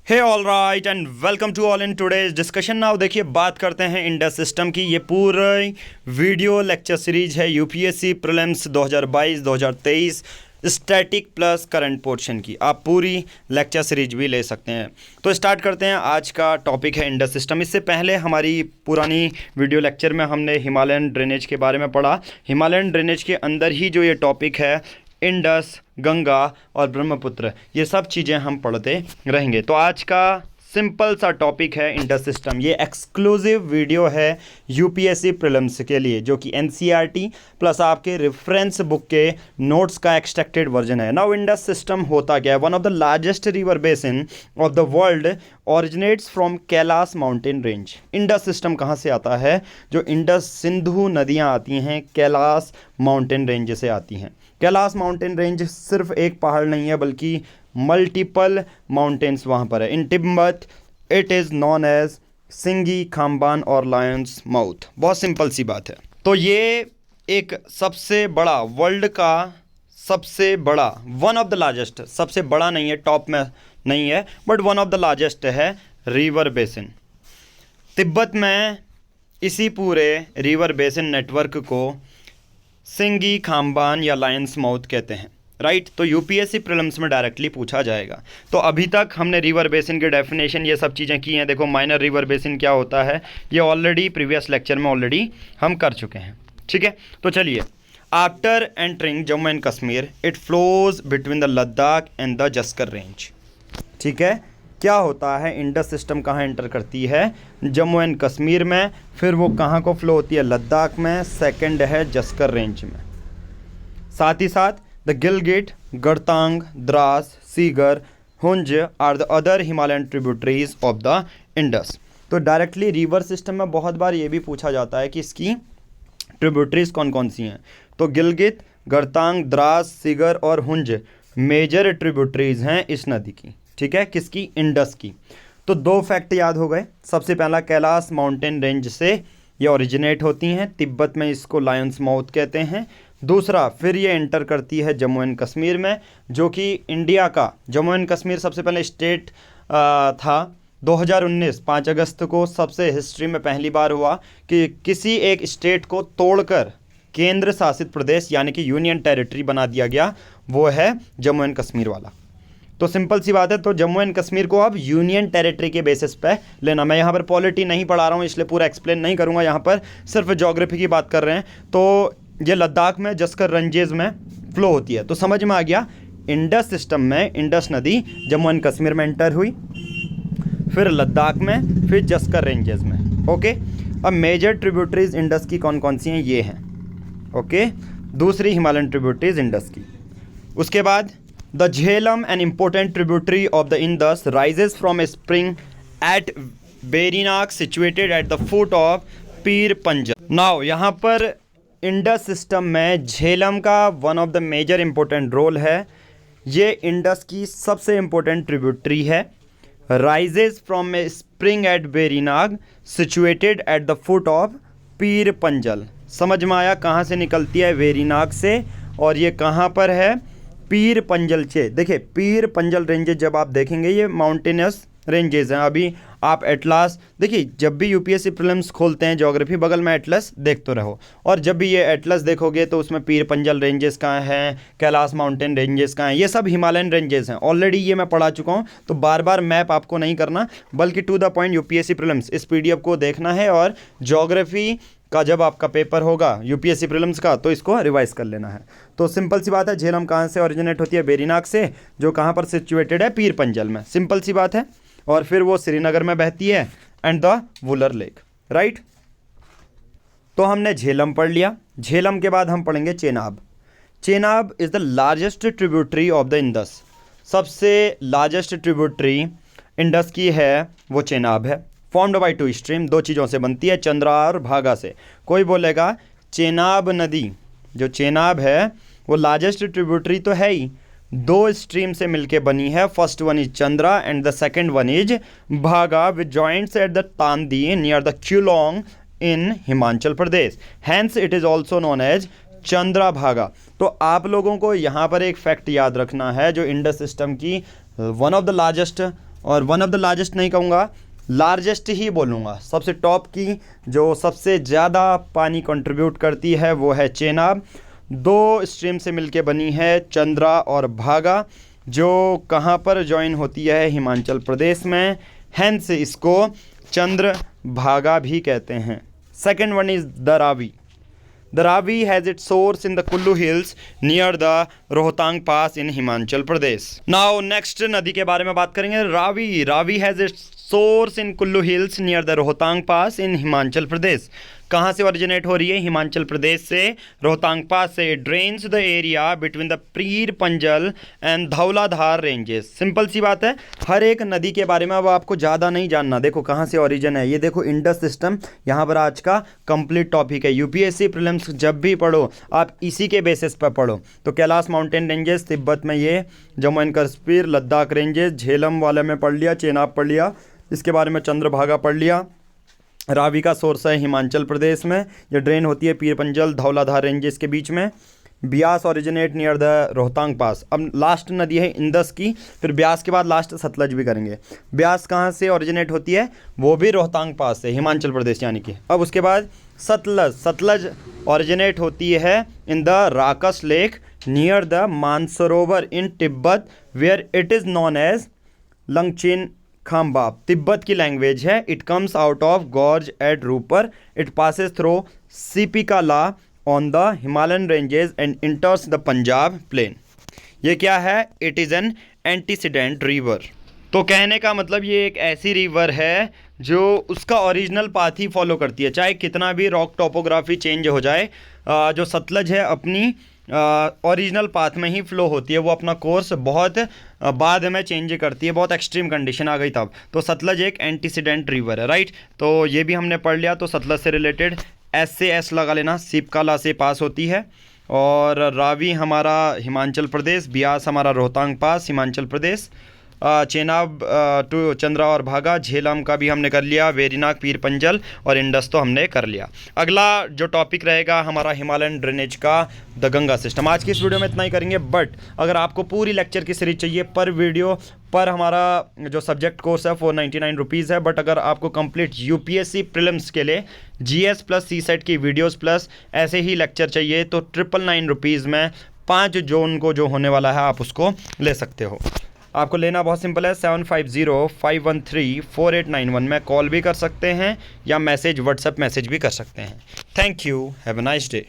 Hey all right and welcome to all in today's discussion. Now देखिए, बात करते हैं इंडस सिस्टम की। ये पूरी वीडियो लेक्चर सीरीज है UPSC prelims 2022-2023 static plus current portion की। आप पूरी लेक्चर सीरीज भी ले सकते हैं। तो स्टार्ट करते हैं। आज का टॉपिक है इंडस सिस्टम। इससे पहले हमारी पुरानी वीडियो लेक्चर में हमने हिमालयन ड्रेनेज के बारे में पढ़ा। हिमालयन ड्रेनेज के अंदर ही जो ये टॉपिक है इंडस, गंगा और ब्रह्मपुत्र, ये सब चीज़ें हम पढ़ते रहेंगे। तो आज का सिंपल सा टॉपिक है इंडस सिस्टम। ये एक्सक्लूसिव वीडियो है यूपीएससी प्रीलिम्स के लिए, जो कि एनसीईआरटी प्लस आपके रेफरेंस बुक के नोट्स का एक्सट्रैक्टेड वर्जन है। नाउ इंडस सिस्टम होता क्या है? One of the largest river basin of the world originates from Kailash mountain range. Indus system कहाँ से आता है? जो इंडस सिंधु नदियाँ आती हैं कैलाश माउंटेन रेंज से आती हैं। कैलाश माउंटेन रेंज सिर्फ एक पहाड़ नहीं है, बल्कि मल्टीपल माउंटेन्स वहाँ पर है। In Tibet it is known as Singi, Khamban और लायंस माउथ। बहुत सिंपल सी बात है। तो ये एक सबसे बड़ा, वर्ल्ड का सबसे बड़ा, वन ऑफ द लार्जेस्ट, सबसे बड़ा नहीं है, टॉप में नहीं है, but one of the largest है रिवर बेसिन। तिब्बत में इसी पूरे रिवर बेसिन नेटवर्क को सिंगी, खाम्बान या लायंस माउथ कहते हैं, राइट। तो यूपीएससी प्रीलिम्स में डायरेक्टली पूछा जाएगा। तो अभी तक हमने रिवर बेसिन की डेफिनेशन ये सब चीज़ें की हैं। देखो, माइनर रिवर बेसिन क्या होता है, ये ऑलरेडी प्रीवियस लेक्चर में ऑलरेडी हम कर चुके हैं, ठीक है। तो चलिए, after entering Jammu and Kashmir it flows between the Ladakh and the Zaskar range, ठीक है। क्या होता है, इंडस सिस्टम कहाँ एंटर करती है? जम्मू एंड कश्मीर में। फिर वो कहाँ को फ्लो होती है? लद्दाख में। सेकंड है जस्कर रेंज में। साथ ही साथ the Gilgit, Gartang, Dras, Shigar, Hunza are the other Himalayan tributaries of the Indus. तो डायरेक्टली रिवर सिस्टम में बहुत बार ये भी पूछा जाता है कि इसकी ट्रिब्यूटरीज कौन कौन सी हैं। तो गिलगित, गढ़तांग, द्रास, सीगर और हुंज मेजर ट्रिब्यूटरीज हैं इस नदी की, ठीक है। किसकी? इंडस की। तो दो फैक्ट याद हो गए। सबसे पहला, कैलाश माउंटेन रेंज से ये ओरिजिनेट होती हैं। तिब्बत में इसको लायंस माउथ कहते हैं। दूसरा, फिर ये एंटर करती है जम्मू एंड कश्मीर में, जो कि इंडिया का जम्मू एंड कश्मीर सबसे पहले स्टेट था। 2019 5 अगस्त को सबसे हिस्ट्री में पहली बार हुआ कि किसी एक स्टेट को तोड़कर केंद्र शासित प्रदेश यानी कि यूनियन टेरिटरी बना दिया गया। वो है जम्मू एंड कश्मीर वाला। तो सिंपल सी बात है। तो जम्मू एंड कश्मीर को अब यूनियन टेरिटरी के बेसिस पे लेना। मैं यहाँ पर पॉलिटी नहीं पढ़ा रहा हूँ, इसलिए पूरा एक्सप्लेन नहीं करूँगा, यहाँ पर सिर्फ ज्योग्राफी की बात कर रहे हैं। तो ये लद्दाख में जस्कर रेंजेस में फ्लो होती है। तो समझ में आ गया, इंडस सिस्टम में इंडस नदी जम्मू एंड कश्मीर में एंटर हुई, फिर लद्दाख में, फिर जस्कर रेंजेस में, ओके। अब मेजर ट्रिब्यूटरीज इंडस की कौन कौन सी हैं? ये हैं, ओके। दूसरी हिमालयन ट्रिब्यूटरीज इंडस की। उसके बाद the Jhelum, an important tributary of the Indus, rises from a spring at Verinag situated at the foot of Pir Panjal. Now यहाँ पर इंडस सिस्टम में झेलम का one of the major important role है। ये इंडस की सबसे इंपॉर्टेंट ट्रिब्यूटरी है। Rises from a spring at Verinag situated at the foot of Pir Panjal. समझ में आया? कहाँ से निकलती है? वेरीनाग से। और ये कहाँ पर है? पीर पंजल से। देखिए, पीर पंजल रेंजेस जब आप देखेंगे, ये माउंटेनस रेंजेस हैं। अभी आप एटलास देखिए, जब भी यूपीएससी प्रीलिम्स खोलते हैं ज्योग्राफी, बगल में एटलस देखते रहो। और जब भी ये एटलस देखोगे तो उसमें पीर पंजल रेंजेस कहाँ हैं, कैलाश माउंटेन रेंजेस कहाँ हैं, ये सब हिमालयन रेंजेस हैं। ऑलरेडी ये मैं पढ़ा चुका हूँ, तो बार बार मैप आपको नहीं करना, बल्कि to the point UPSC prelims इस पीडीएफ को देखना है। और ज्योग्राफी का जब आपका पेपर होगा यूपीएससी प्रीलिम्स का, तो इसको रिवाइज कर लेना है। तो सिंपल सी बात है, झेलम कहाँ से ओरिजिनेट होती है? वेरीनाग से, जो कहाँ पर सिचुएटेड है? पीर पंजल में। सिंपल सी बात है। और फिर वो श्रीनगर में बहती है and the Wular lake, right. तो हमने झेलम पढ़ लिया। झेलम के बाद हम पढ़ेंगे Chenab. Chenab is the largest tributary of the Indus. सबसे लार्जेस्ट ट्रिब्यूटरी इंडस की है वो चेनाब है। फॉर्म्ड बाई 2 स्ट्रीम, 2 चीज़ों से बनती है, चंद्रा और भागा से। कोई बोलेगा चेनाब नदी, जो चेनाब है वो लार्जेस्ट ट्रिब्यूटरी तो है ही, 2 स्ट्रीम से मिलके बनी है। First one is Chandra and the second one is Bhaga, which joints at the Tandi near the Keylong in Himachal Pradesh. Hence it is also known as Chandra Bhaga. तो आप लोगों को यहाँ पर एक फैक्ट याद रखना है, जो इंडस सिस्टम की वन ऑफ द लार्जेस्ट और वन ऑफ द लार्जेस्ट नहीं कहूँगा, लार्जेस्ट ही बोलूँगा। सबसे टॉप की जो सबसे ज़्यादा पानी कंट्रीब्यूट करती है वो है चेनाब। 2 स्ट्रीम से मिलके बनी है, चंद्रा और भागा, जो कहाँ पर ज्वाइन होती है, हिमाचल प्रदेश में, हेंस इसको चंद्र भागा भी कहते हैं। Second one is the Ravi. The Ravi has its source in the Kullu Hills near the Rohtang Pass in Himachal Pradesh. Now next नदी के बारे में बात करेंगे, Ravi. Ravi has its source in Kullu Hills near the Rohtang Pass in Himachal Pradesh. कहाँ से originate हो रही है? हिमाचल प्रदेश से, रोहतांग पास से। Drains the area between the Pir Panjal and Dhauladhar ranges. Simple सी बात है, हर एक नदी के बारे में अब आपको ज़्यादा नहीं जानना। देखो कहाँ से ओरिजिन है, ये देखो इंडस सिस्टम, यहाँ पर आज का कंप्लीट टॉपिक है। यूपीएससी प्रीलिम्स जब भी पढ़ो आप इसी के बेसिस पर पढ़ो। तो कैलाश माउंटेन रेंजेस तिब्बत में, ये जम्मू एंड कश्मीर लद्दाख रेंजेस, झेलम वाले में पढ़ लिया, चेनाब पढ़ लिया, इसके बारे में चंद्रभागा पढ़ लिया। रावी का सोर्स है हिमाचल प्रदेश में, ये ड्रेन होती है पीर पंजल धौलाधार रेंजेस के बीच में। Beas originate near the Rohtang pass. अब लास्ट नदी है इंदस की, फिर ब्यास के बाद लास्ट सतलज भी करेंगे। ब्यास कहाँ से ओरिजिनेट होती है? वो भी रोहतांग पास से, हिमाचल प्रदेश यानी कि। अब उसके बाद सतलज। सतलज ओरिजिनेट होती है in the Rakas lake near the Mansarovar in Tibet, where it is known as Langchen Khambab. Tibet की लैंग्वेज है। It comes out of gorge at Rupar, it passes through Shipkila on the Himalayan ranges and enters the Punjab plain. ये क्या है? It is an antecedent river. तो कहने का मतलब ये एक ऐसी रिवर है जो उसका ओरिजिनल पाथ ही फॉलो करती है, चाहे कितना भी रॉक टोपोग्राफी चेंज हो जाए। जो सतलज है अपनी ओरिजिनल पाथ में ही फ्लो होती है, वो अपना कोर्स बहुत बाद में चेंज करती है, बहुत एक्सट्रीम कंडीशन आ गई तब। तो सतलज एक एंटीसीडेंट रिवर है, राइट। तो ये भी हमने पढ़ लिया। तो सतलज से रिलेटेड एस से एस लगा लेना, सिपकाला से पास होती है। और रावी हमारा हिमाचल प्रदेश, ब्यास हमारा रोहतांग पास हिमाचल प्रदेश, चेनाब टू चंद्रा और भागा, झेलम का भी हमने कर लिया, वेरीनाग पीर पंजल और इंडस तो हमने कर लिया। अगला जो टॉपिक रहेगा हमारा हिमालयन ड्रेनेज का, द गंगा सिस्टम। आज की इस वीडियो में इतना ही करेंगे, बट अगर आपको पूरी लेक्चर की सीरीज चाहिए पर वीडियो पर, हमारा जो सब्जेक्ट कोर्स है 499 रुपीज़ है। बट अगर आपको कंप्लीट यूपीएससी प्रीलिम्स के लिए जीएस प्लस सीसेट की वीडियोस प्लस ऐसे ही लेक्चर चाहिए तो 999 रुपीज़ में 5 जोन को जो होने वाला है आप उसको ले सकते हो। आपको लेना बहुत सिंपल है, 7505134891 में कॉल भी कर सकते हैं या मैसेज व्हाट्सएप मैसेज भी कर सकते हैं। Thank you, have a nice day.